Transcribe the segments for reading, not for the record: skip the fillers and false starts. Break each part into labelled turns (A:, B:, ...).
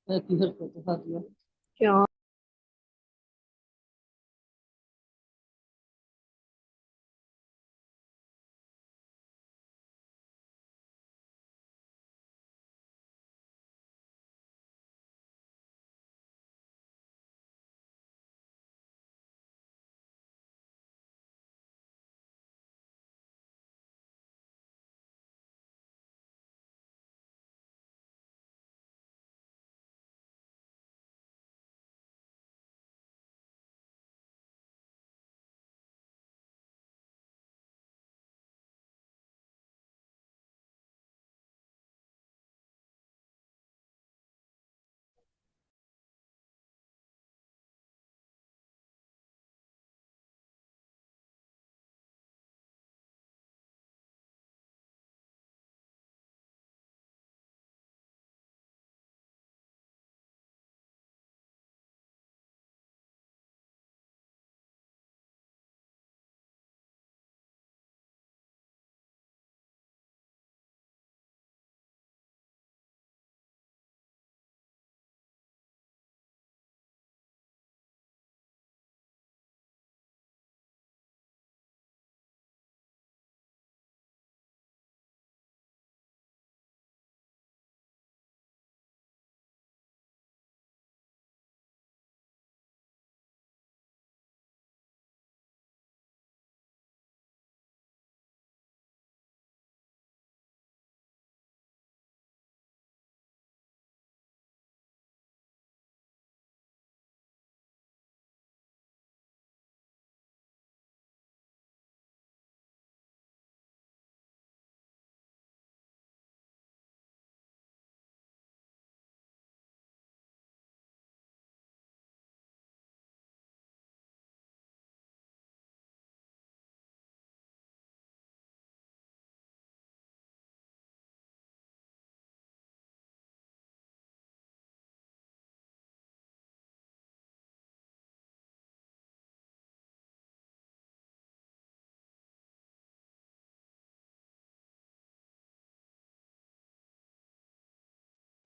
A: की हरकत दिखा दिया।
B: क्या?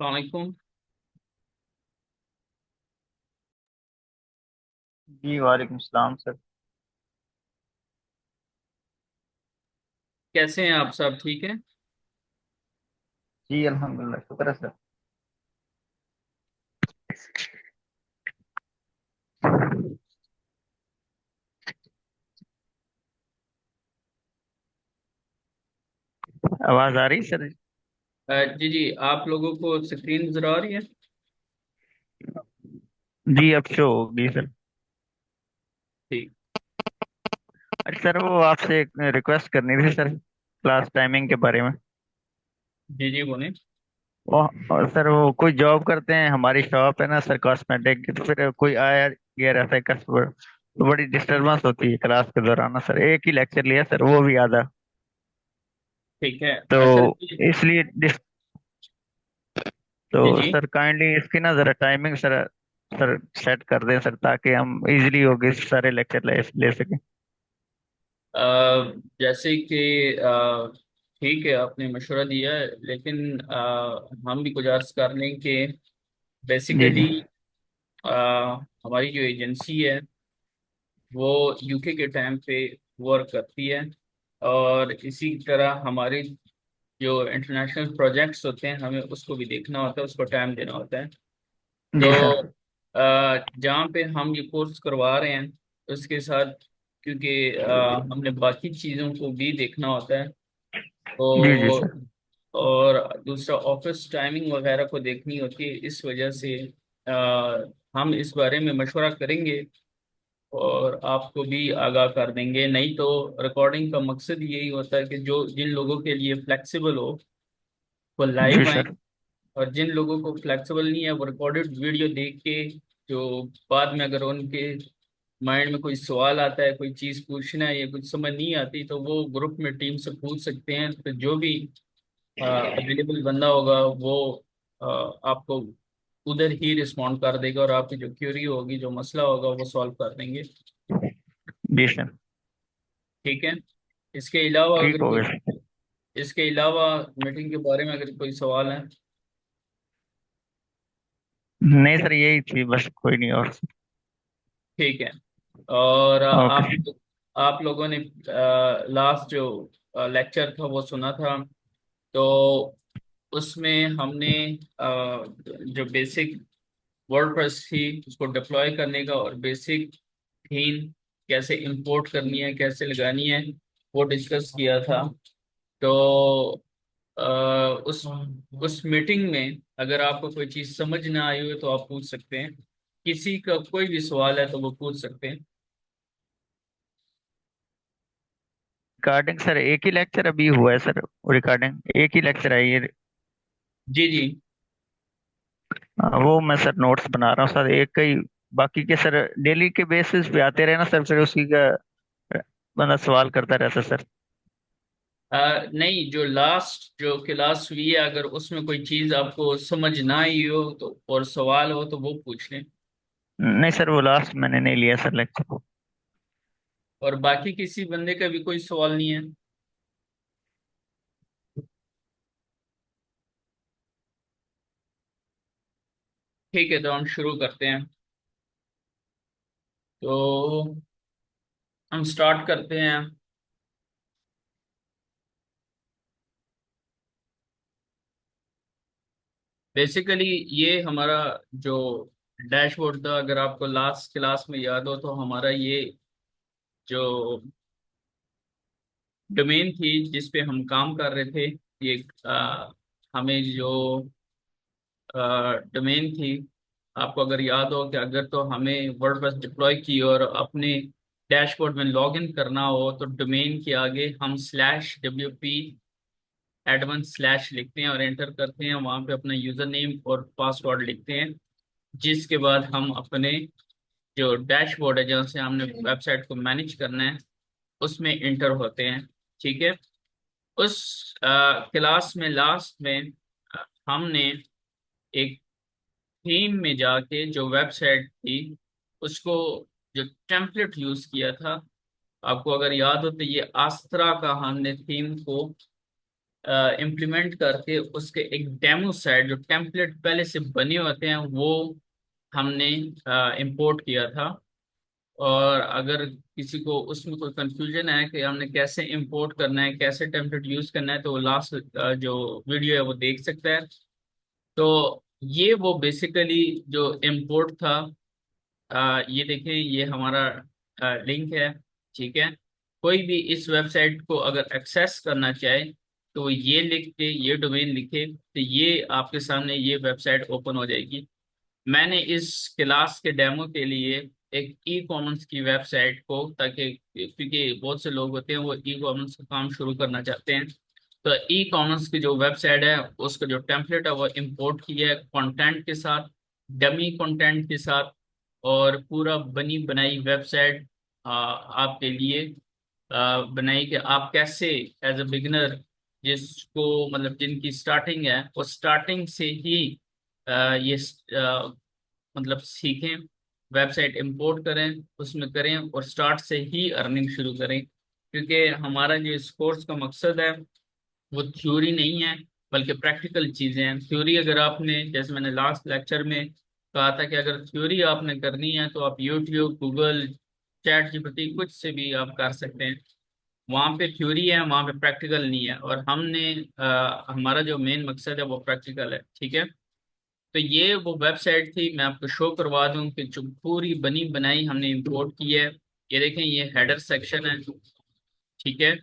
C: वालेकुम।
D: जी वालेकुम सलाम सर।
C: कैसे हैं आप? सब ठीक है?
D: जी अल्हम्दुलिल्लाह शुक्र है सर। आवाज आ रही सर?
C: जी जी, आप लोगों को स्क्रीन नजर आ रही है?
D: जी अब शो होगी सर।
C: ठीक।
D: अच्छा सर, वो आपसे एक रिक्वेस्ट करनी थी सर, क्लास टाइमिंग के बारे में।
C: जी जी, बोले।
D: वो और सर, वो कोई जॉब करते हैं, हमारी शॉप है ना सर कॉस्मेटिक की, तो फिर कोई आया गया रहता है कस्टमर, तो बड़ी डिस्टरबेंस होती है क्लास के दौरान ना सर। एक ही लेक्चर लिया सर, वो भी आधा।
C: ठीक है।
D: तो
C: असल में
D: इसलिए
C: जी
D: तो
C: जी,
D: सर काइंडली इसकी ना जरा टाइमिंग सर सर सेट कर दें सर, ताकि हम इजीली होगे सारे लेक्चर ले ले सकें।
C: अ, जैसे कि ठीक है, आपने मशवरा दिया है, लेकिन हम भी गुजारिश कर लें कि
D: जी जी।
C: बेसिकली हमारी जो एजेंसी है वो यूके के टाइम पे वर्क करती है, और इसी तरह हमारे जो इंटरनेशनल प्रोजेक्ट्स होते हैं हमें उसको भी देखना होता है, उसको टाइम देना होता है।
D: जी
C: तो
D: सर।
C: जहाँ पे हम ये कोर्स करवा रहे हैं उसके साथ, क्योंकि हमने बाकी चीज़ों को भी देखना होता है,
D: जी जी
C: तो
D: सर।
C: और दूसरा ऑफिस टाइमिंग वगैरह को देखनी होती है। इस वजह से हम इस बारे में मशवरा करेंगे और आपको भी आगाह कर देंगे। नहीं तो रिकॉर्डिंग का मकसद यही होता है कि जो जिन लोगों के लिए फ्लेक्सिबल हो वो
D: जी
C: लाइव आए,
D: सर।
C: और जिन लोगों को फ्लेक्सिबल नहीं है वो रिकॉर्डेड वीडियो देख के, जो बाद में अगर उनके माइंड में कोई सवाल आता है, कोई चीज़ पूछना है या कुछ समझ नहीं आती, तो वो ग्रुप में टीम से पूछ सकते हैं। तो जो भी अवेलेबल बंदा होगा वो आपको उधर ही रिस्पॉन्ड कर देगा, और आपकी जो क्यूरी होगी, जो मसला होगा, वो सॉल्व कर देंगे।
D: जी सर।
C: ठीक है। इसके अलावा
D: ठीक
C: अगर
D: हो
C: कोई,
D: गया सर।
C: इसके अलावा मीटिंग के बारे में अगर कोई सवाल है।
D: नहीं सर, यही थी बस, कोई नहीं और।
C: ठीक है। और
D: ओके।
C: आप लोगों ने लास्ट जो लेक्चर था वो सुना था। तो उसमें हमने जो बेसिक वर्डप्रेस थी उसको डिप्लॉय करने का और बेसिक थीम कैसे इंपोर्ट करनी है, कैसे लगानी है, वो डिस्कस किया था। तो अ, उस मीटिंग में अगर आपको कोई चीज़ समझ ना आई हो तो आप पूछ सकते हैं। किसी का कोई भी सवाल है तो वो पूछ सकते हैं।
D: रिकॉर्डिंग सर एक ही लेक्चर अभी हुआ है सर, रिकॉर्डिंग एक ही लेक्चर है ये।
C: जी जी।
D: वो मैं सर नोट्स बना रहा हूँ सर, एक ही। बाकी के सर डेली के बेसिस पे आते रहे ना सर, फिर उसी का बंदा सवाल करता रहता सर।
C: नहीं, जो लास्ट जो क्लास हुई है अगर उसमें कोई चीज़ आपको समझ ना आई हो तो और सवाल हो तो वो पूछ लें।
D: नहीं सर, वो लास्ट मैंने नहीं लिया सर लेक्चर।
C: और बाकी किसी बंदे का भी कोई सवाल नहीं है। ठीक है, तो हम शुरू करते हैं। तो हम स्टार्ट करते हैं। बेसिकली ये हमारा जो डैशबोर्ड था, अगर आपको लास्ट क्लास में याद हो तो हमारा ये जो डोमेन थी जिस पे हम काम कर रहे थे, ये हमें जो डोमेन थी, आपको अगर याद हो कि अगर तो हमें वर्डप्रेस डिप्लॉय की और अपने डैशबोर्ड में लॉगिन करना हो तो डोमेन के आगे हम /wp एडवांस स्लैश लिखते हैं और एंटर करते हैं, वहां पे अपना यूजर नेम और पासवर्ड लिखते हैं। जिसके बाद हम अपने जो डैशबोर्ड है जहाँ से हमने वेबसाइट को मैनेज करना है उसमें इंटर होते हैं। ठीक है। उस क्लास में लास्ट में हमने एक थीम में जाके जो वेबसाइट थी उसको जो टेम्पलेट यूज किया था, आपको अगर याद हो तो ये आस्त्रा का हमने थीम को इम्प्लीमेंट करके उसके एक डेमो साइट जो टेम्पलेट पहले से बने होते हैं वो हमने इंपोर्ट किया था। और अगर किसी को उसमें कोई कंफ्यूजन है कि हमने कैसे इंपोर्ट करना है, कैसे टेम्पलेट यूज करना है, तो वो लास्ट जो वीडियो है वो देख सकता है। तो ये वो बेसिकली जो इंपोर्ट था, ये देखें, ये हमारा लिंक है। ठीक है। कोई भी इस वेबसाइट को अगर एक्सेस करना चाहे तो वो ये लिख के, ये डोमेन लिखे तो ये आपके सामने ये वेबसाइट ओपन हो जाएगी। मैंने इस क्लास के डेमो के लिए एक ई कॉमर्स की वेबसाइट को, ताकि क्योंकि बहुत से लोग होते हैं वो ई कॉमर्स का काम शुरू करना चाहते हैं, तो ई कॉमर्स की जो वेबसाइट है उसका जो टेम्पलेट है वो इंपोर्ट किया है कंटेंट के साथ, डमी कंटेंट के साथ, और पूरा बनी बनाई वेबसाइट आपके लिए बनाई कि आप कैसे एज अ बिगिनर, जिसको मतलब जिनकी स्टार्टिंग है वो स्टार्टिंग से ही ये मतलब सीखें, वेबसाइट इंपोर्ट करें, उसमें करें और स्टार्ट से ही अर्निंग शुरू करें। क्योंकि हमारा जो इस कोर्स का मकसद है वो थ्योरी नहीं है बल्कि प्रैक्टिकल चीज़ें हैं। थ्योरी अगर आपने, जैसे मैंने लास्ट लेक्चर में कहा था कि अगर थ्योरी आपने करनी है तो आप यूट्यूब, गूगल, चैट जीपीटी कुछ से भी आप कर सकते हैं। वहाँ पे थ्योरी है, वहाँ पे प्रैक्टिकल नहीं है, और हमारा जो मेन मकसद है वो प्रैक्टिकल है। ठीक है। तो ये वो वेबसाइट थी, मैं आपको शो करवा दूं कि जो पूरी बनी बनाई हमने इंपोर्ट की है। ये देखें, ये हेडर सेक्शन है। ठीक है।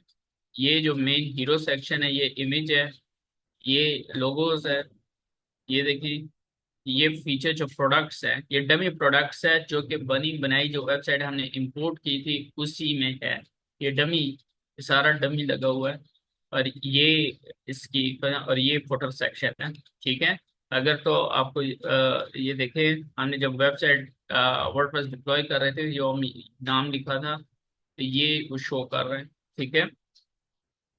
C: ये जो मेन हीरो सेक्शन है ये इमेज है, ये लोगोस है। ये देखें, ये फीचर जो प्रोडक्ट्स है ये डमी प्रोडक्ट्स है, जो कि बनी बनाई जो वेबसाइट हमने इंपोर्ट की थी उसी में है। ये डमी, सारा डमी लगा हुआ है। और ये इसकी और ये फुटर सेक्शन है। ठीक है। अगर तो आपको ये देखें, हमने जब वेबसाइट वर्डप्रेस डिप्लॉय कर रहे थे जो हम नाम लिखा था तो ये वो शो कर रहे हैं। ठीक है।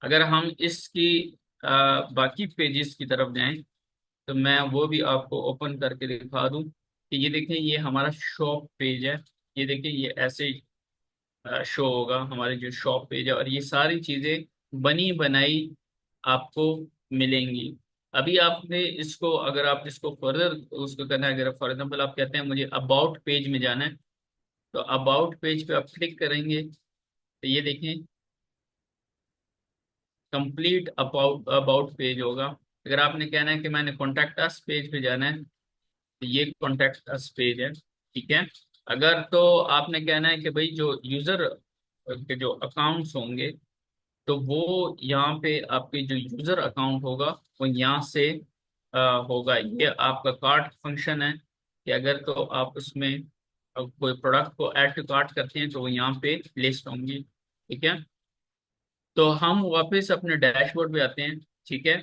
C: अगर हम इसकी बाकी पेजेस की तरफ जाएं तो मैं वो भी आपको ओपन करके दिखा दूं कि ये देखें, ये हमारा शॉप पेज है। ये देखें, ये ऐसे शो होगा हमारे जो शॉप पेज है, और ये सारी चीज़ें बनी बनाई आपको मिलेंगी। अभी आपने इसको, अगर आप इसको फर्दर उसको करना है, अगर फॉर एग्जाम्पल आप कहते हैं मुझे अबाउट पेज में जाना है, तो अबाउट पेज पे आप क्लिक करेंगे तो ये देखें कंप्लीट अबाउट अबाउट पेज होगा। अगर आपने कहना है कि मैंने कॉन्टैक्ट अस पेज पे जाना है, तो ये कॉन्टैक्ट अस पेज है, ठीक है। अगर तो आपने कहना है कि भाई जो यूजर के जो अकाउंट्स होंगे, तो वो यहाँ पे आपके जो यूजर अकाउंट होगा वो यहाँ से होगा। ये आपका कार्ट फंक्शन है कि अगर तो आप उसमें कोई प्रोडक्ट को ऐड टू कार्ट करते हैं तो वो यहाँ पे लिस्ट होंगी, ठीक है। तो हम वापस अपने डैशबोर्ड पे आते हैं, ठीक है।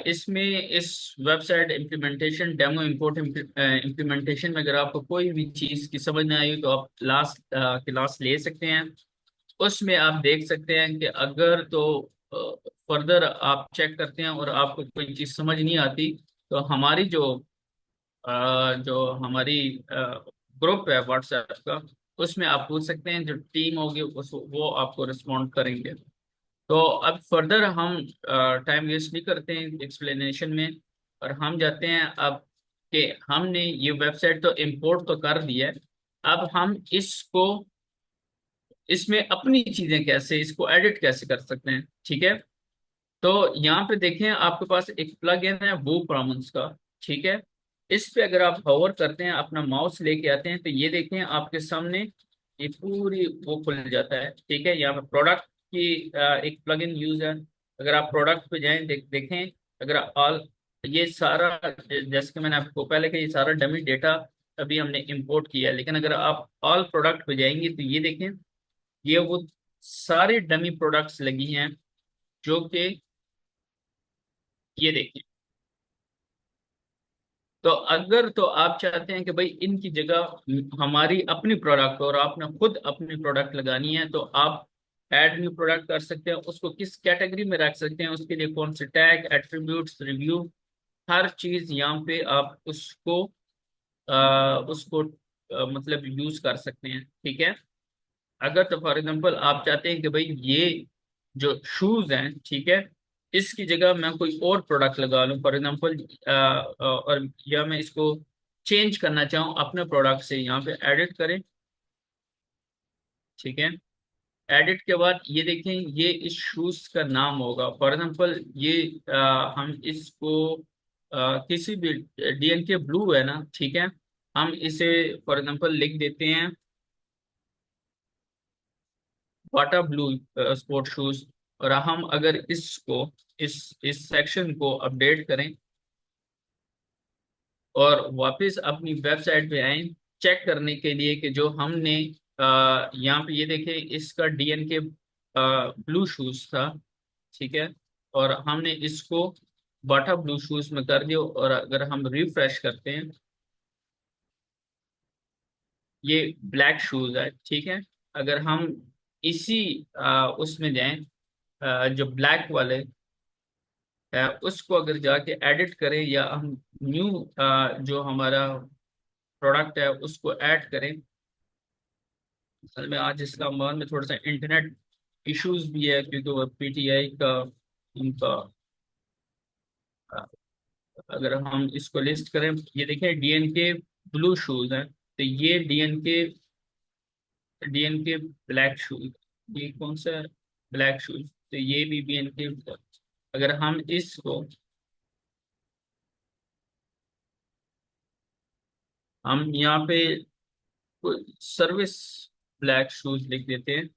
C: इसमें इस website implementation demo import implementation में अगर आपको कोई भी चीज़ की समझ ना आई हो, तो आप लास्ट क्लास ले सकते हैं। उसमें आप देख सकते हैं कि अगर तो फर्दर आप चेक करते हैं और आपको कोई चीज़ समझ नहीं आती, तो हमारी जो हमारी ग्रुप है व्हाट्सएप का, उसमें आप पूछ सकते हैं। जो टीम होगी उस वो आपको रिस्पॉन्ड करेंगे। तो अब फर्दर हम टाइम वेस्ट नहीं करते हैं एक्सप्लेनेशन में, और हम जाते हैं अब कि हमने ये वेबसाइट तो इंपोर्ट तो कर दिया है। अब हम इसको, इसमें अपनी चीजें कैसे, इसको एडिट कैसे कर सकते हैं, ठीक है। तो यहाँ पे देखें आपके पास एक प्लग इन है वो प्रॉमंस का, ठीक है। इस पे अगर आप होवर करते हैं, अपना माउस लेके आते हैं, तो ये देखें आपके सामने ये पूरी वो खुल जाता है, ठीक है। यहाँ पे प्रोडक्ट की एक प्लग इन यूज है। अगर आप प्रोडक्ट पे जाएं, देखें, अगर ऑल, ये सारा जैसे कि मैंने आपको पहले कहा, ये सारा डमी डेटा अभी हमने इंपोर्ट किया है। लेकिन अगर आप ऑल प्रोडक्ट पे जाएंगे तो ये देखें, ये वो सारे डमी प्रोडक्ट्स लगी हैं, जो कि ये देखें। तो अगर तो आप चाहते हैं कि भाई इनकी जगह हमारी अपनी प्रोडक्ट और आपने खुद अपनी प्रोडक्ट लगानी है, तो आप ऐड न्यू प्रोडक्ट कर सकते हैं। उसको किस कैटेगरी में रख सकते हैं, उसके लिए कौन से टैग, एट्रीब्यूट्स, रिव्यू, हर चीज यहाँ पे आप उसको मतलब यूज कर सकते हैं, ठीक है। अगर तो फॉर एग्जांपल आप चाहते हैं कि भाई ये जो शूज हैं, ठीक है, इसकी जगह मैं कोई और प्रोडक्ट लगा लूं फॉर एग्जांपल, और या मैं इसको चेंज करना चाहूँ अपने प्रोडक्ट से, यहाँ पे एडिट करें, ठीक है। एडिट के बाद ये देखें, ये इस शूज का नाम होगा फॉर एग्जांपल, ये हम इसको किसी भी डीएनके ब्लू है ना, ठीक है, हम इसे फॉर एग्जांपल लिख देते हैं बाटा ब्लू स्पोर्ट शूज। और हम अगर इसको, इस सेक्शन को अपडेट करें और वापस अपनी वेबसाइट पे आए चेक करने के लिए कि जो हमने यहाँ पे ये देखें, इसका डीएनके ब्लू शूज था, ठीक है, और हमने इसको बाटा ब्लू शूज में कर दिया। और अगर हम रिफ्रेश करते हैं, ये ब्लैक शूज है, ठीक है। अगर हम इसी उसमें जाएं, जो ब्लैक वाले उसको अगर जाके एडिट करें, या हम न्यू जो हमारा प्रोडक्ट है उसको ऐड करें। असल में आज इस्लामाबाद में थोड़ा सा इंटरनेट इश्यूज भी है, क्योंकि वो पीटीआई का उनका अ, अगर हम इसको लिस्ट करें, ये देखें डीएनके ब्लू शूज हैं, तो ये डीएनके ब्लैक शूज, ये कौन सा है, ब्लैक शूज, तो ये भी डीएनके। अगर हम इसको, हम यहाँ पे सर्विस ब्लैक शूज लिख देते हैं,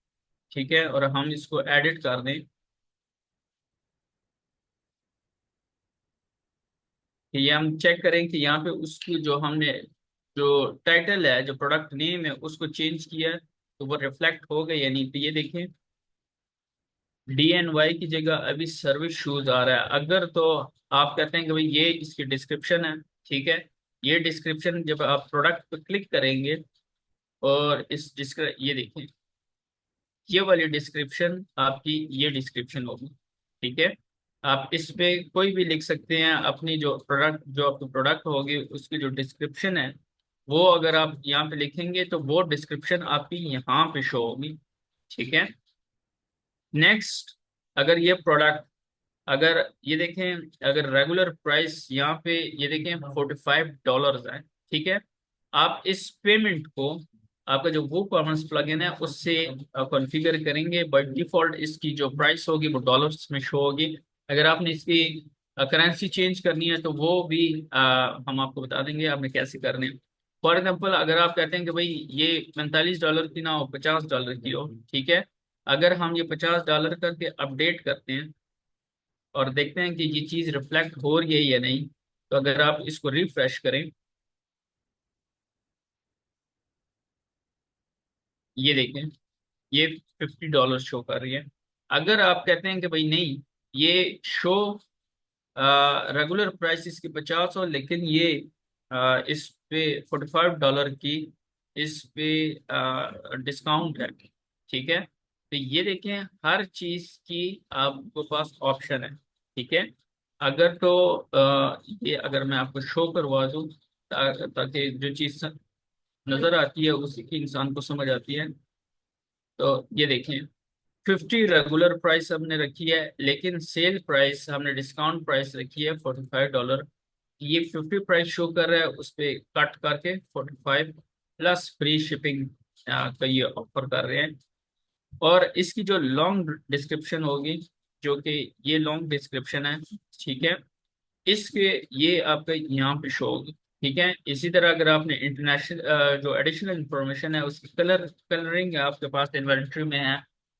C: ठीक है, और हम इसको एडिट कर दें कि ये हम चेक करें कि यहाँ पे उसकी जो हमने जो टाइटल है, जो प्रोडक्ट नेम है, उसको चेंज किया है, तो वो रिफ्लेक्ट हो गया या नहीं। तो ये देखें DNY की जगह अभी सर्विस शूज आ रहा है। अगर तो आप कहते हैं कि भाई ये इसकी डिस्क्रिप्शन है, ठीक है, ये डिस्क्रिप्शन जब आप प्रोडक्ट पे क्लिक करेंगे और इस डिस्क्रिप ये देखें, ये वाली डिस्क्रिप्शन आपकी ये डिस्क्रिप्शन होगी, ठीक है। आप इस पे कोई भी लिख सकते हैं अपनी जो प्रोडक्ट, जो आपकी प्रोडक्ट होगी उसकी जो डिस्क्रिप्शन है, वो अगर आप यहाँ पे लिखेंगे तो वो डिस्क्रिप्शन आपकी यहाँ पे शो होगी, ठीक है। नेक्स्ट, अगर ये प्रोडक्ट अगर ये देखें, अगर रेगुलर प्राइस यहाँ पे ये देखें $45 है, ठीक है। आप इस पेमेंट को आपका जो वो कॉमर्स प्लगइन है उससे कॉन्फ़िगर करेंगे। बाय डिफॉल्ट इसकी जो प्राइस होगी वो डॉलर्स में शो होगी। अगर आपने इसकी करेंसी चेंज करनी है तो वो भी हम आपको बता देंगे आपने कैसे करने हैं। फॉर एग्जाम्पल, अगर आप कहते हैं कि भाई ये $45 की ना हो, $50 की हो, ठीक है। अगर हम ये $50 करके अपडेट करते हैं और देखते हैं कि ये चीज रिफ्लेक्ट हो रही है या नहीं, तो अगर आप इसको रिफ्रेश करें, ये देखें, ये $50 शो कर रही है। अगर आप कहते हैं कि भाई नहीं, ये शो रेगुलर प्राइस इसकी 50 हो, लेकिन ये इस पे $45 की इस पे डिस्काउंट है, ठीक है। तो ये देखें, हर चीज की आपके पास ऑप्शन है, ठीक है। अगर तो ये अगर मैं आपको शो करवा दूं ताकि जो चीज नजर आती है उसी की इंसान को समझ आती है। तो ये देखें, 50 रेगुलर प्राइस हमने रखी है, लेकिन सेल प्राइस हमने डिस्काउंट प्राइस रखी है $45। ये 50 प्राइस शो कर रहा है, उस पे कट करके 45 प्लस फ्री शिपिंग का ये ऑफर कर रहे हैं। और इसकी जो लॉन्ग डिस्क्रिप्शन होगी, जो कि ये लॉन्ग डिस्क्रिप्शन है, ठीक है, इसके ये आपका यहाँ पे शो होगी, ठीक है। इसी तरह अगर आपने इंटरनेशनल जो एडिशनल इंफॉर्मेशन है उसकी कलरिंग आपके पास इन्वेंट्री में है,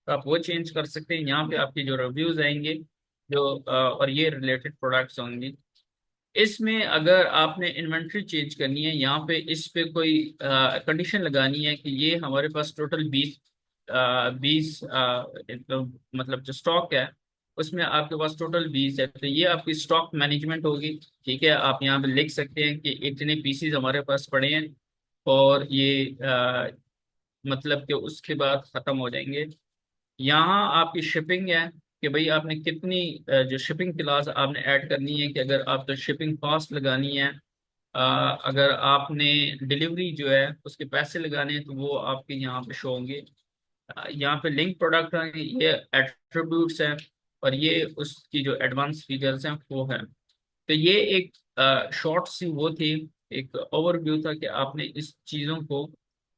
C: तो आप वो चेंज कर सकते हैं। यहाँ पे आपकी जो रिव्यूज आएंगे, जो और ये रिलेटेड प्रोडक्ट्स होंगे। इसमें अगर आपने इन्वेंट्री चेंज करनी है, यहाँ पे इस पे कोई कंडीशन लगानी है कि ये हमारे पास टोटल 20 तो मतलब जो स्टॉक है उसमें आपके पास टोटल 20 है, तो ये आपकी स्टॉक मैनेजमेंट होगी, ठीक है। आप यहाँ पे लिख सकते हैं कि इतने पीसीज हमारे पास पड़े हैं और ये मतलब कि उसके बाद खत्म हो जाएंगे। यहाँ आपकी शिपिंग है कि भाई आपने कितनी जो शिपिंग क्लास आपने ऐड करनी है, कि अगर आप तो शिपिंग कॉस्ट लगानी है, अगर आपने डिलीवरी जो है उसके पैसे लगाने हैं तो वो आपके यहाँ पे शो होंगे। यहाँ पे लिंक प्रोडक्ट है, ये एट्रीब्यूट्स हैं, और ये उसकी जो एडवांस फीचर्स हैं वो है। तो ये एक शॉर्ट सी वो थी, एक ओवरव्यू था कि आपने इस चीज़ों को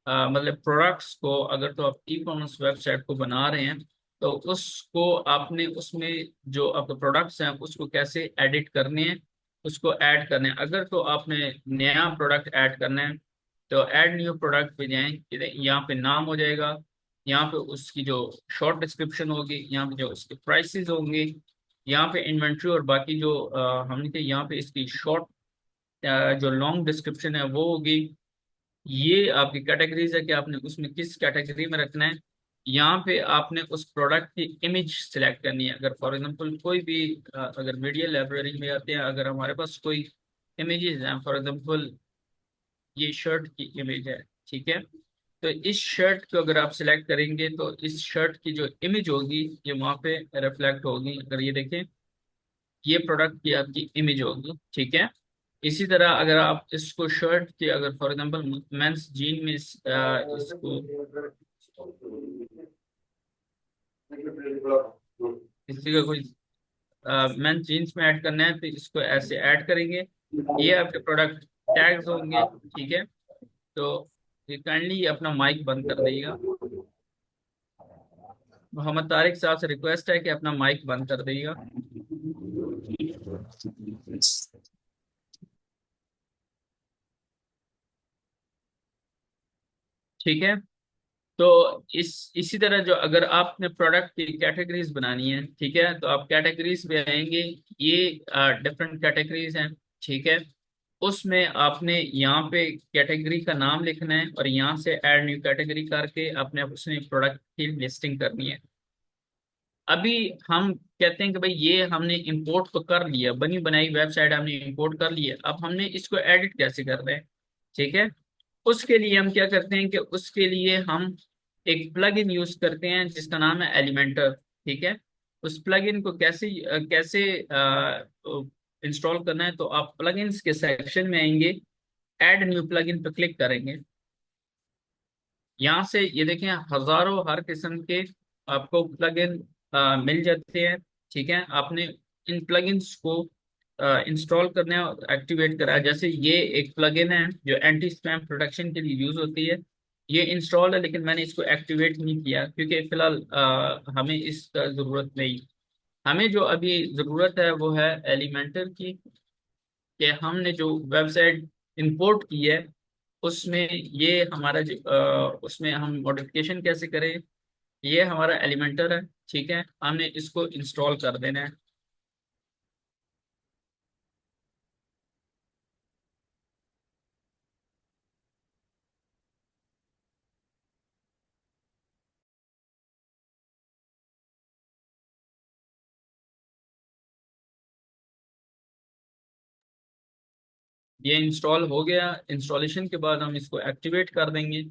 C: मतलब प्रोडक्ट्स को, अगर तो आप ई कॉमर्स वेबसाइट को बना रहे हैं तो उसको आपने उसमें जो आपके प्रोडक्ट्स हैं उसको कैसे एडिट करने हैं, उसको ऐड करने हैं। अगर तो आपने नया प्रोडक्ट ऐड करना है तो ऐड न्यू प्रोडक्ट पे जाएं, यहाँ पे नाम हो जाएगा, यहाँ पे उसकी जो शॉर्ट डिस्क्रिप्शन होगी, यहाँ पे जो उसके प्राइसेस होंगे, यहाँ पे इन्वेंट्री और बाकी जो हमने कहा यहाँ पे इसकी शॉर्ट जो लॉन्ग डिस्क्रिप्शन है वो होगी। ये आपकी कैटेगरीज है कि आपने उसमें किस कैटेगरी में रखना है। यहाँ पे आपने उस प्रोडक्ट की इमेज सिलेक्ट करनी है। अगर फॉर एग्जांपल कोई भी अगर मीडिया लाइब्रेरी में आते हैं, अगर हमारे पास कोई इमेजेस हैं, फॉर एग्जांपल ये शर्ट की इमेज है, ठीक है। तो इस शर्ट को अगर आप सिलेक्ट करेंगे तो इस शर्ट की जो इमेज होगी ये वहाँ पे रिफ्लेक्ट होगी। अगर ये देखें, ये प्रोडक्ट की आपकी इमेज होगी, ठीक है। इसी तरह अगर आप इसको शर्ट के, अगर फॉर एग्जांपल मेंस जीन में इसको किसी का कोई मेंस जीन्स में ऐड करना है तो इसको ऐसे ऐड करेंगे, ये आपके प्रोडक्ट टैग्स होंगे, ठीक है। तो ये काइंडली अपना माइक बंद कर देगा। मोहम्मद तारिक साहब से रिक्वेस्ट है कि अपना माइक बंद कर देगा। ठीक है। तो इसी तरह जो अगर आपने प्रोडक्ट की कैटेगरीज बनानी है, ठीक है, तो आप कैटेगरीज पे आएंगे, ये डिफरेंट कैटेगरीज हैं, ठीक है। उसमें आपने यहाँ पे कैटेगरी का नाम लिखना है और यहाँ से ऐड न्यू कैटेगरी करके आपने उसमें प्रोडक्ट की लिस्टिंग करनी है। अभी हम कहते हैं कि भाई ये हमने इंपोर्ट तो कर लिया, बनी बनाई वेबसाइट हमने इंपोर्ट कर ली है, अब हमने इसको एडिट कैसे कर रहे हैं, ठीक है। उसके लिए हम क्या करते हैं कि उसके लिए हम एक प्लगइन यूज करते हैं जिसका नाम है एलिमेंटर, ठीक है। उस प्लगइन को कैसे कैसे इंस्टॉल करना है, तो आप प्लगइन्स के सेक्शन में आएंगे, ऐड न्यू प्लगइन पर क्लिक करेंगे। यहाँ से ये देखें, हजारों हर किस्म के आपको प्लगइन मिल जाते हैं, ठीक है। आपने इन प्लगइन्स को इंस्टॉल करना है और एक्टिवेट करा है। जैसे ये एक प्लगइन है जो एंटी स्पैम प्रोटेक्शन के लिए यूज होती है, ये इंस्टॉल है, लेकिन मैंने इसको एक्टिवेट नहीं किया क्योंकि फिलहाल हमें इसका जरूरत नहीं। हमें जो अभी जरूरत है वो है एलिमेंटर की, कि हमने जो वेबसाइट इंपोर्ट की है उसमें ये हमारा जो उसमें हम मॉडिफिकेशन कैसे करें, ये हमारा एलिमेंटर है। ठीक है, हमने इसको इंस्टॉल कर देना है। ये इंस्टॉल हो गया। इंस्टॉलेशन के बाद हम इसको एक्टिवेट कर देंगे।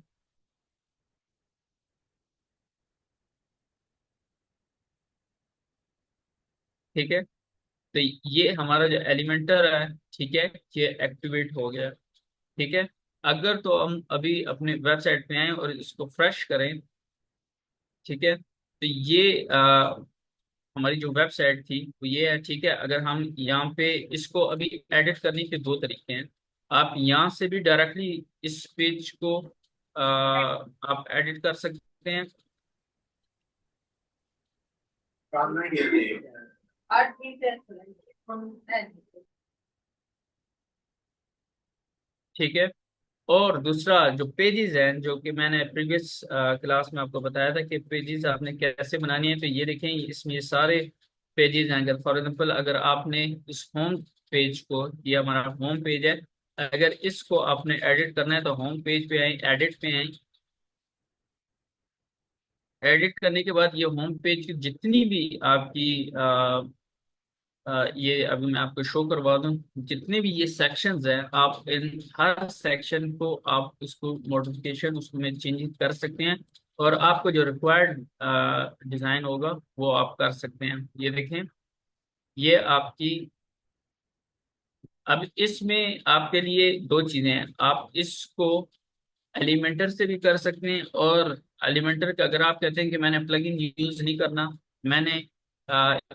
C: ठीक है, तो ये हमारा जो एलिमेंटर है, ठीक है, ये एक्टिवेट हो गया। ठीक है, अगर तो हम अभी अपने वेबसाइट पे आए और इसको फ्रेश करें, ठीक है, तो ये हमारी जो वेबसाइट थी वो ये है। ठीक है, अगर हम यहाँ पे इसको अभी एडिट करने के दो तरीके हैं। आप यहाँ से भी डायरेक्टली इस पेज को आप एडिट कर सकते हैं। ठीक है, और दूसरा जो पेजेस हैं, जो कि मैंने प्रीवियस क्लास में आपको बताया था कि पेजेस आपने कैसे बनानी है, तो ये देखें इसमें ये सारे पेजेस हैं। अगर फॉर एग्जांपल अगर आपने इस होम पेज को, ये हमारा होम पेज है, अगर इसको आपने एडिट करना है तो होम पेज पे आए, एडिट पे आए। एडिट करने के बाद ये होम पेज की जितनी भी आपकी ये अभी मैं आपको शो करवा दूं, जितने भी ये सेक्शंस हैं, आप इन हर सेक्शन को आप उसको मॉडिफिकेशन उसमें चेंज कर सकते हैं, और आपको जो रिक्वायर्ड डिजाइन होगा वो आप कर सकते हैं। ये देखें, ये आपकी, अब इसमें आपके लिए दो चीजें हैं। आप इसको एलिमेंटर से भी कर सकते हैं, और एलिमेंटर का अगर आप कहते हैं कि मैंने प्लगइन यूज नहीं करना, मैंने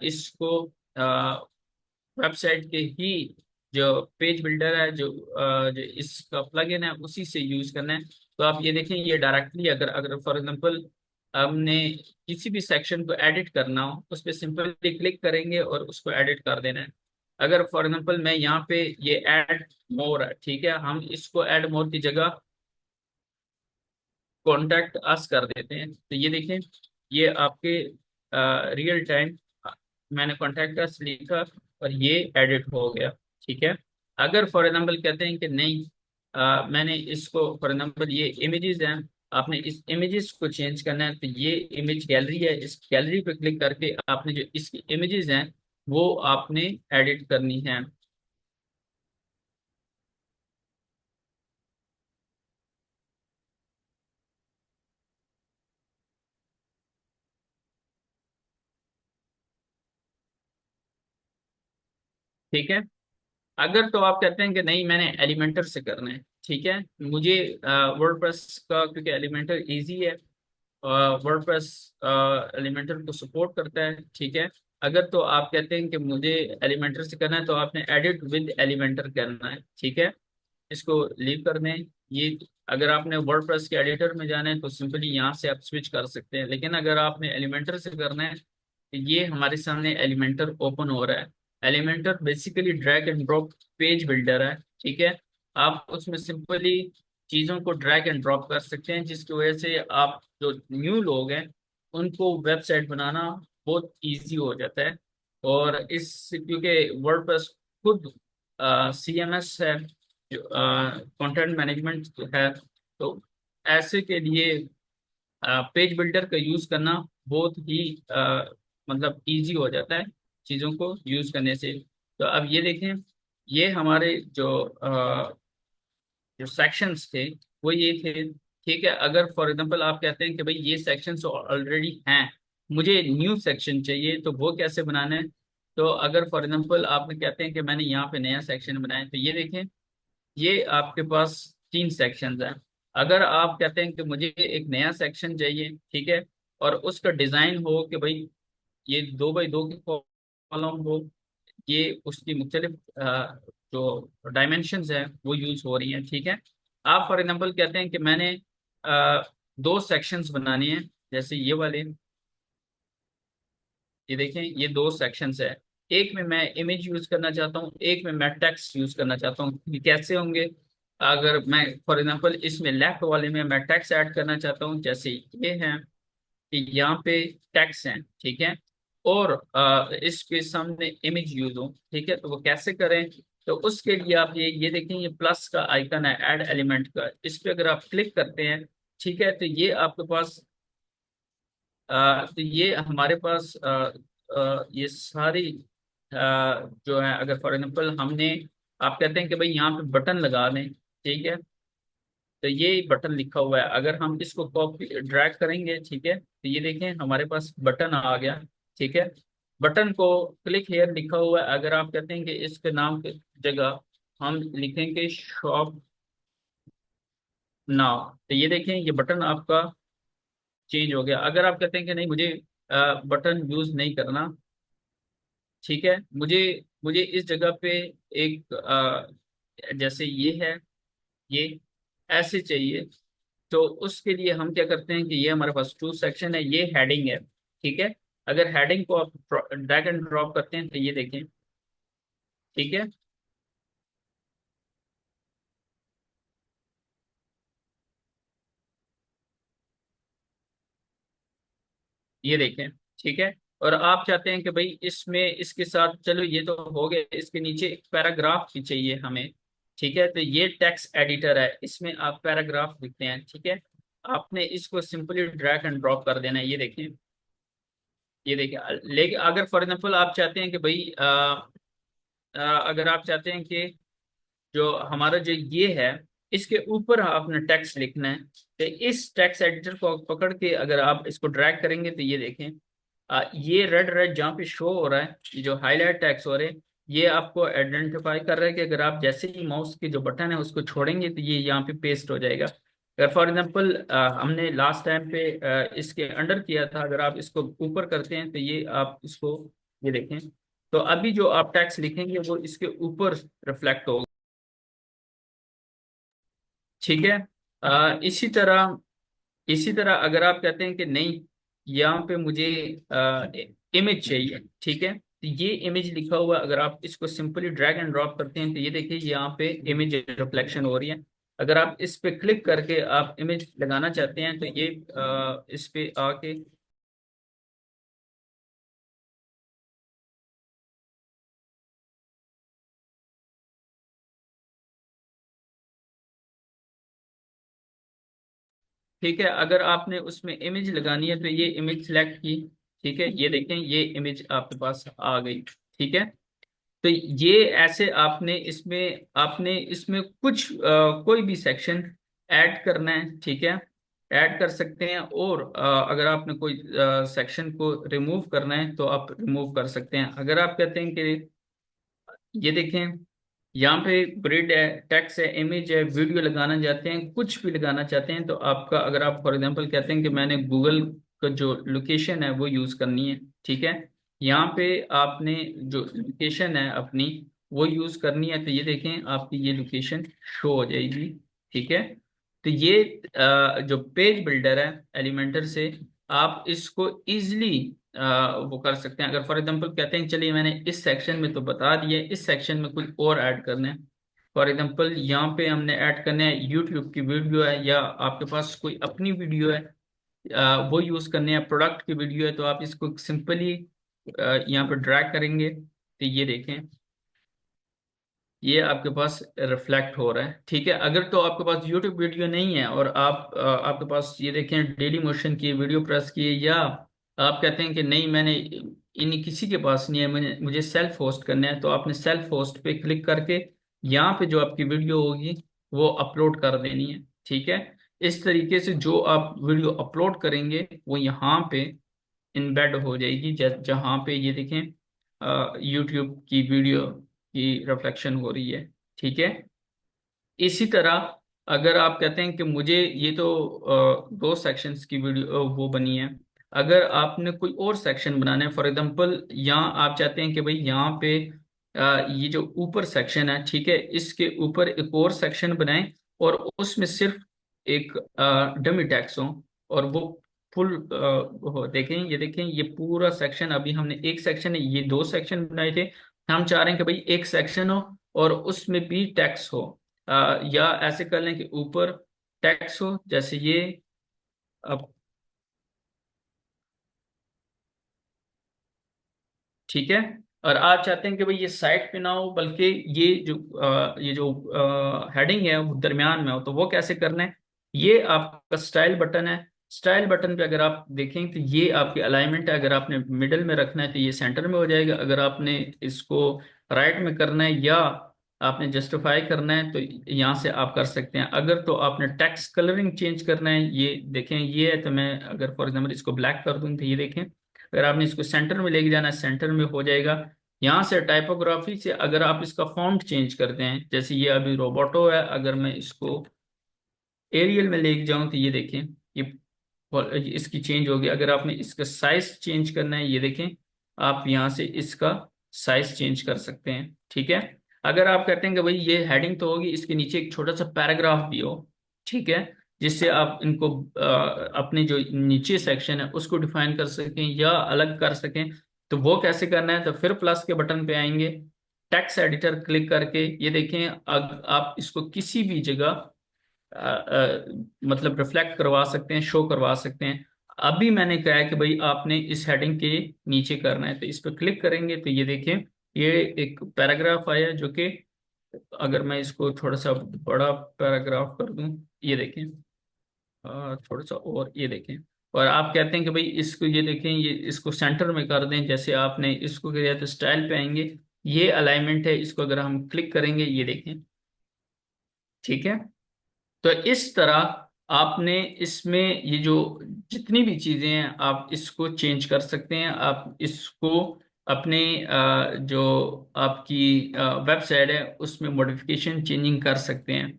C: इसको वेबसाइट के ही जो पेज बिल्डर है, जो इसका प्लगइन है उसी से यूज करना है, तो आप ये देखें ये डायरेक्टली अगर अगर फॉर एग्जांपल हमने किसी भी सेक्शन को एडिट करना हो, उस पर सिंपली क्लिक करेंगे और उसको एडिट कर देना है। अगर फॉर एग्जांपल मैं यहाँ पे ये ऐड मोर है, ठीक है, हम इसको ऐड मोर की जगह कॉन्टैक्ट अस कर देते हैं, तो ये देखें ये आपके रियल टाइम मैंने कॉन्टैक्ट अस लिखा और ये एडिट हो गया। ठीक है, अगर फॉर एग्जांपल कहते हैं कि नहीं मैंने इसको फॉर एग्जांपल ये इमेजेस हैं, आपने इस इमेजेस को चेंज करना है, तो ये इमेज गैलरी है, इस गैलरी पे क्लिक करके आपने जो इसकी इमेजेस हैं वो आपने एडिट करनी है। ठीक है, अगर तो आप कहते हैं कि नहीं मैंने एलिमेंटर से करना है, ठीक है, मुझे वर्डप्रेस का, क्योंकि एलिमेंटर इजी है, वर्डप्रेस एलिमेंटर को सपोर्ट करता है। ठीक है, अगर तो आप कहते हैं कि मुझे एलिमेंटर से करना है तो आपने एडिट विद एलिमेंटर करना है। ठीक है, इसको लीव कर दें। ये अगर आपने वर्डप्रेस के एडिटर में जाना है तो सिंपली यहाँ से आप स्विच कर सकते हैं, लेकिन अगर आपने एलिमेंटर से करना है तो ये हमारे सामने एलिमेंटर ओपन हो रहा है। Elementor basically drag and drop page builder है। ठीक है, आप उसमें सिंपली चीज़ों को ड्रैग एंड ड्रॉप कर सकते हैं, जिसकी वजह से आप जो न्यू लोग हैं उनको वेबसाइट बनाना बहुत इजी हो जाता है। और इस क्योंकि वर्डप्रेस खुद CMS है, जो कंटेंट मैनेजमेंट है, तो ऐसे के लिए पेज बिल्डर का यूज करना बहुत ही मतलब इजी हो जाता है चीज़ों को यूज करने से। तो अब ये देखें, ये हमारे जो सेक्शंस थे वो ये थे। ठीक है, अगर फॉर एग्जांपल आप कहते हैं कि भाई ये सेक्शंस ऑलरेडी हैं, मुझे न्यू सेक्शन चाहिए, तो वो कैसे बनाना है। तो अगर फॉर एग्जांपल आपने कहते हैं कि मैंने यहाँ पे नया सेक्शन बनाया, तो ये देखें ये आपके पास तीन सेक्शंस हैं। अगर आप कहते हैं कि मुझे एक नया सेक्शन चाहिए, ठीक है, और उसका डिजाइन हो कि भाई ये 2 बाई 2 की कॉलम हो, ये उसकी मुख्तलिफ जो डायमेंशंस हैं वो यूज हो रही हैं। ठीक है, आप फॉर एग्जांपल कहते हैं कि मैंने दो सेक्शंस बनाने हैं, जैसे ये वाले, ये देखें ये दो सेक्शंस है। एक में मैं इमेज यूज करना चाहता हूँ, एक में मैं टेक्स्ट यूज करना चाहता हूँ। ये कैसे होंगे? अगर मैं फॉर एग्जांपल इसमें लेफ्ट वाले में मैं टेक्स्ट ऐड करना चाहता हूँ, जैसे ये है कि यहाँ पे टेक्स्ट है, ठीक है, और इसके सामने इमेज यूज हो, ठीक है, तो वो कैसे करें? तो उसके लिए आप ये देखें, ये प्लस का आइकन है ऐड एलिमेंट का, इस पे अगर आप क्लिक करते हैं, ठीक है, तो ये आपके पास तो ये हमारे पास ये सारी जो है, अगर फॉर एग्जांपल हमने, आप कहते हैं कि भाई यहाँ पे बटन लगा दें, ठीक है, तो ये बटन लिखा हुआ है, अगर हम इसको कॉपी ड्रैग करेंगे, ठीक है, तो ये देखें हमारे पास बटन आ गया। ठीक है, बटन को क्लिक हेयर लिखा हुआ है, अगर आप कहते हैं कि इसके नाम की जगह हम लिखेंगे शॉप नाउ, तो ये देखें ये बटन आपका चेंज हो गया। अगर आप कहते हैं कि नहीं मुझे बटन यूज नहीं करना, ठीक है, मुझे मुझे इस जगह पे एक जैसे ये है, ये ऐसे चाहिए, तो उसके लिए हम क्या करते हैं कि ये हमारे पास टू सेक्शन है, ये हेडिंग है, ठीक है, अगर हेडिंग को आप ड्रैग एंड ड्रॉप करते हैं तो ये देखें, ठीक है, ये देखें, ठीक है, और आप चाहते हैं कि भाई इसमें इसके साथ, चलो ये तो हो गया, इसके नीचे एक पैराग्राफ भी चाहिए हमें, ठीक है, तो ये टेक्स्ट एडिटर है, इसमें आप पैराग्राफ लिखते हैं, ठीक है, आपने इसको सिंपली ड्रैग एंड ड्रॉप कर देना है, ये देखें, ये देखें, लेकिन अगर फॉर एग्जांपल आप चाहते हैं कि भाई अगर आप चाहते हैं कि जो हमारा जो ये है, इसके ऊपर आपने टेक्स्ट लिखना है, तो इस टेक्स्ट एडिटर को पकड़ के अगर आप इसको ड्रैग करेंगे तो ये देखें, ये रेड रेड जहाँ पे शो हो रहा है, ये जो हाईलाइट टेक्स्ट हो रहे हैं, ये आपको आइडेंटिफाई कर रहा है कि अगर आप जैसे ही माउस की जो बटन है उसको छोड़ेंगे तो ये यहाँ पे पेस्ट हो जाएगा। अगर फॉर एग्जांपल हमने लास्ट टाइम पे इसके अंडर किया था, अगर आप इसको ऊपर करते हैं तो ये आप इसको, ये देखें, तो अभी जो आप टेक्स्ट लिखेंगे वो इसके ऊपर रिफ्लेक्ट होगा। ठीक है, इसी तरह अगर आप कहते हैं कि नहीं यहाँ पे मुझे इमेज चाहिए, ठीक है, तो ये इमेज लिखा हुआ है, अगर आप इसको सिंपली ड्रैग एंड ड्रॉप करते हैं तो ये देखिए यहाँ पे इमेज रिफ्लेक्शन हो रही है। अगर आप इस पे क्लिक करके आप इमेज लगाना चाहते हैं तो ये इस पे आके, ठीक है, अगर आपने उसमें इमेज लगानी है तो ये इमेज सेलेक्ट की, ठीक है, ये देखें ये इमेज आपके पास आ गई। ठीक है, तो ये ऐसे आपने इसमें कुछ कोई भी सेक्शन ऐड करना है, ठीक है, ऐड कर सकते हैं, और अगर आपने कोई सेक्शन को रिमूव करना है तो आप रिमूव कर सकते हैं। अगर आप कहते हैं कि ये देखें यहाँ पे ग्रिड है, टेक्स्ट है, इमेज है, वीडियो लगाना चाहते हैं, कुछ भी लगाना चाहते हैं, तो आपका, अगर आप फॉर एग्जांपल कहते हैं कि मैंने गूगल का जो लोकेशन है वो यूज़ करनी है, ठीक है, यहाँ पे आपने जो लोकेशन है अपनी वो यूज़ करनी है, तो ये देखें आपकी ये लोकेशन शो हो जाएगी। ठीक है, तो ये जो पेज बिल्डर है एलिमेंटर से, आप इसको इजिली वो कर सकते हैं। अगर फॉर एग्जांपल कहते हैं चलिए मैंने इस सेक्शन में तो बता दिया, इस सेक्शन में कुछ और ऐड करना है, फॉर एग्जांपल यहाँ पे हमने ऐड करना है यूट्यूब की वीडियो है, या आपके पास कोई अपनी वीडियो है, वो यूज़ करने हैं, प्रोडक्ट की वीडियो है, तो आप इसको सिंपली यहाँ पे ड्रैग करेंगे तो ये देखें ये आपके पास रिफ्लेक्ट हो रहा है। ठीक है, अगर तो आपके पास यूट्यूब वीडियो नहीं है और आप आपके पास ये देखें डेली मोशन की वीडियो प्रेस की, या आप कहते हैं कि नहीं मैंने इन किसी के पास नहीं है, मुझे सेल्फ होस्ट करना है, तो आपने सेल्फ होस्ट पे क्लिक करके यहाँ पे जो आपकी वीडियो होगी वो अपलोड कर देनी है। ठीक है, इस तरीके से जो आप वीडियो अपलोड करेंगे वो यहाँ पे इनबेड हो जाएगी, जहाँ पे ये देखें यूट्यूब की वीडियो की रिफ्लेक्शन हो रही है। ठीक है, इसी तरह अगर आप कहते हैं कि मुझे ये तो दो सेक्शंस की वीडियो वो बनी है, अगर आपने कोई और सेक्शन बनाना है, फॉर एग्जांपल यहाँ आप चाहते हैं कि भाई यहाँ पे ये जो ऊपर सेक्शन है, ठीक है, इसके ऊपर एक और सेक्शन बनाएं और उसमें सिर्फ एक डमी टैक्स हो, और वो फुल हो। देखें, ये देखें, ये पूरा सेक्शन, अभी हमने एक सेक्शन है, ये दो सेक्शन बनाए थे, हम चाह रहे हैं कि भाई एक सेक्शन हो और उसमें भी टैक्स हो। या ऐसे कर लें कि ऊपर टैक्स हो, जैसे ये। अब ठीक है, और आप चाहते हैं कि भाई ये साइड पे ना हो, बल्कि ये जो हेडिंग है वो दरमियान में हो, तो वो कैसे करना है? ये आपका स्टाइल बटन है। स्टाइल बटन पे अगर आप देखें तो ये आपकी अलाइनमेंट है। अगर आपने मिडल में रखना है तो ये सेंटर में हो जाएगा, अगर आपने इसको राइट में करना है या आपने जस्टिफाई करना है तो यहाँ से आप कर सकते हैं। अगर तो आपने टेक्स्ट कलरिंग चेंज करना है, ये देखें, ये है, तो मैं अगर फॉर एग्जांपल इसको ब्लैक कर दूं तो ये देखें, अगर आपने इसको सेंटर में लेके जाना है सेंटर में हो जाएगा। यहाँ से टाइपोग्राफी से अगर आप इसका फॉन्ट चेंज करते हैं, जैसे ये अभी रोबोटो है, अगर मैं इसको एरियल में लेके जाऊं तो ये देखें, इसकी चेंज होगी। अगर आपने इसका साइज चेंज करना है, ये देखें, आप यहाँ से इसका साइज चेंज कर सकते हैं। ठीक है, अगर आप कहते हैं कि भाई ये हेडिंग तो होगी, इसके नीचे एक छोटा सा पैराग्राफ भी हो, ठीक है, जिससे आप इनको अपने जो नीचे सेक्शन है उसको डिफाइन कर सकें या अलग कर सकें। तो वो कैसे करना है? तो फिर प्लस के बटन पे आएंगे, टेक्स्ट एडिटर क्लिक करके ये देखें, आप इसको किसी भी जगह मतलब रिफ्लेक्ट करवा सकते हैं, शो करवा सकते हैं। अभी मैंने कहा है कि भाई आपने इस हेडिंग के नीचे करना है, तो इस पर क्लिक करेंगे तो ये देखें, ये एक पैराग्राफ आया जो कि, अगर मैं इसको थोड़ा सा बड़ा पैराग्राफ कर दूं, ये देखें, थोड़ा सा, और ये देखें, और आप कहते हैं कि भाई इसको, ये देखें, ये इसको सेंटर में कर दें, जैसे आपने इसको किया तो स्टाइल पे आएंगे, ये अलाइनमेंट है, इसको अगर हम क्लिक करेंगे ये देखें, ठीक है। तो इस तरह आपने इसमें ये जो जितनी भी चीजें हैं आप इसको चेंज कर सकते हैं। आप इसको अपने जो आपकी वेबसाइट है उसमें मॉडिफिकेशन चेंजिंग कर सकते हैं।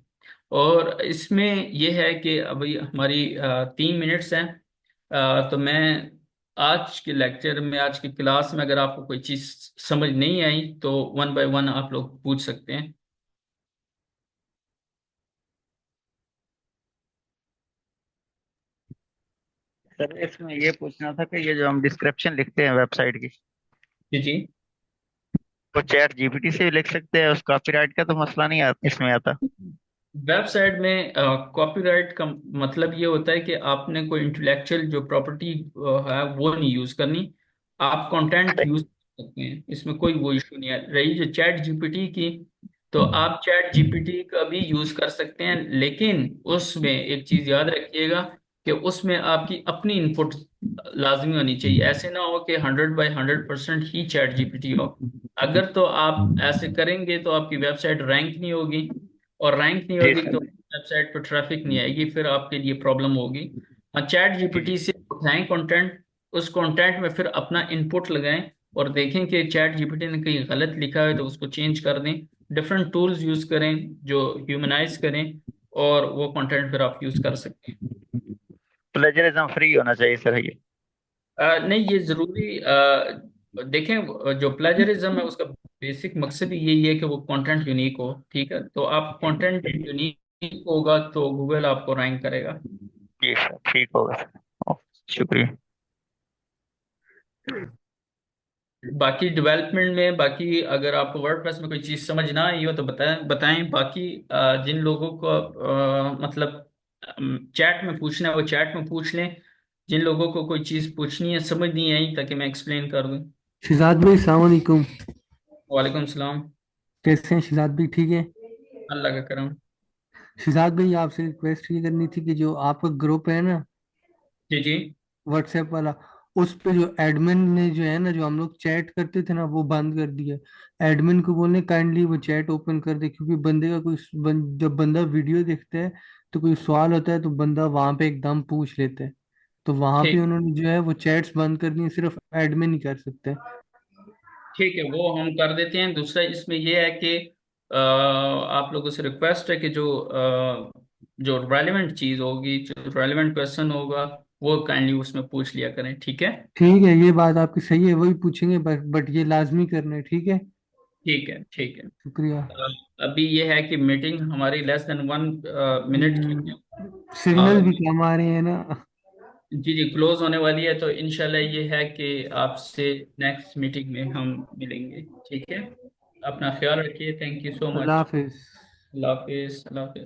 C: और इसमें यह है कि अभी हमारी 3 मिनट्स हैं, तो मैं आज के लेक्चर में, आज की क्लास में, अगर आपको कोई चीज समझ नहीं आई तो वन बाय वन आप लोग पूछ सकते हैं।
D: सर इसमें ये पूछना था कि ये जो हम डिस्क्रिप्शन लिखते हैं वेबसाइट की,
C: जी जी।
D: वो चैट जीपीटी से भी लिख सकते हैं, उस कॉपीराइट का तो मसला नहीं इसमें आता?
C: वेबसाइट में कॉपीराइट का मतलब ये होता है कि आपने कोई इंटेलेक्चुअल जो प्रॉपर्टी है वो नहीं यूज करनी, आप कंटेंट यूज कर सकते हैं, इसमें कोई वो इशू नहीं है। रही जो चैट जीपीटी की, तो आप चैट जीपीटी का भी यूज कर सकते हैं, लेकिन उसमें एक चीज याद रखिएगा कि उसमें आपकी अपनी इनपुट लाजमी होनी चाहिए। ऐसे ना हो कि 100/100% ही चैट जीपीटी हो। अगर तो आप ऐसे करेंगे तो आपकी वेबसाइट रैंक नहीं होगी, और रैंक नहीं
D: जी
C: होगी तो
D: सर।
C: वेबसाइट पर ट्रैफिक नहीं आएगी, फिर आपके लिए प्रॉब्लम होगी। हाँ, चैट जीपीटी से उठाएं कंटेंट, उस कंटेंट में फिर अपना इनपुट लगाएं और देखें कि चैट जीपीटी ने कहीं गलत लिखा है तो उसको चेंज कर दें। डिफरेंट टूल्स यूज करें जो ह्यूमनाइज करें, और वो कंटेंट फिर आप यूज कर सकते हैं।
D: प्लेजरिज्म फ्री होना चाहिए सर ये।
C: नहीं, ये जरूरी देखें, जो प्लेजरिज्म है उसका बेसिक मकसद ही यही है कि वो कंटेंट यूनिक हो। ठीक है, तो आप कंटेंट यूनिक होगा तो गूगल आपको रैंक करेगा।
D: जी सर, ठीक होगा सर। शुक्रिया।
C: बाकी डेवलपमेंट में, बाकी अगर आपको वर्डप्रेस में कोई चीज़ समझ ना आई हो तो बताएं बताएं। बाकी जिन लोगों को मतलब चैट में पूछना है वो चैट में पूछ लें, जिन लोगों को कोई चीज़ पूछनी है समझ नहीं आई, ताकि मैं एक्सप्लेन कर दूं।
A: शिजात भाई सलाम अलैकुम।
C: वालेकुम सलाम।
A: कैसे हैं शिजात भाई, ठीक है?
C: अल्लाह का करम।
A: शिजात भाई आपसे रिक्वेस्ट ये करनी थी कि जो आपका ग्रुप है ना,
C: जी जी।
A: व्हाट्सएप वाला, उस पे जो एडमिन ने जो है ना, जो हम लोग चैट करते थे ना, वो बंद कर दिया। एडमिन को बोलने काइंडली वो चैट ओपन कर दे, क्योंकि बंदे का जब बंदा वीडियो देखता है तो कोई सवाल होता है तो बंदा वहां पे एकदम पूछ लेता है। तो वहां पे
C: ठीक
A: उन्होंने जो है वो चैट्स बंद कर दी, सिर्फ एडमिन ही कर सकते हैं।
C: ठीक है, वो हम कर देते हैं। दूसरा इसमें ये है कि आप लोगों से रिक्वेस्ट है कि जो रेलिवेंट चीज़ होगी, जो रेलिवेंट क्वेश्चन होगा, वो काइंडली उसमें पूछ लिया करें। ठीक है।
A: ठीक है, ये बात आपकी सही है, वही पूछेंगे, बट ये लाजमी करना है, ठीक है?
C: ठीक है, ठीक है।
A: शुक्रिया।
C: अभी ये है कि मीटिंग हमारी लेस देन 1 मिनट की है।
A: सिग्नल भी
C: अब
A: कम आ रहे हैं ना।
C: जी जी क्लोज होने वाली है, तो इंशाल्लाह ये है कि आपसे नेक्स्ट मीटिंग में हम मिलेंगे। ठीक है, अपना ख्याल रखिए। Thank you so
A: Allah
C: much.
A: Hafiz.
C: Allah Hafiz, Allah Hafiz.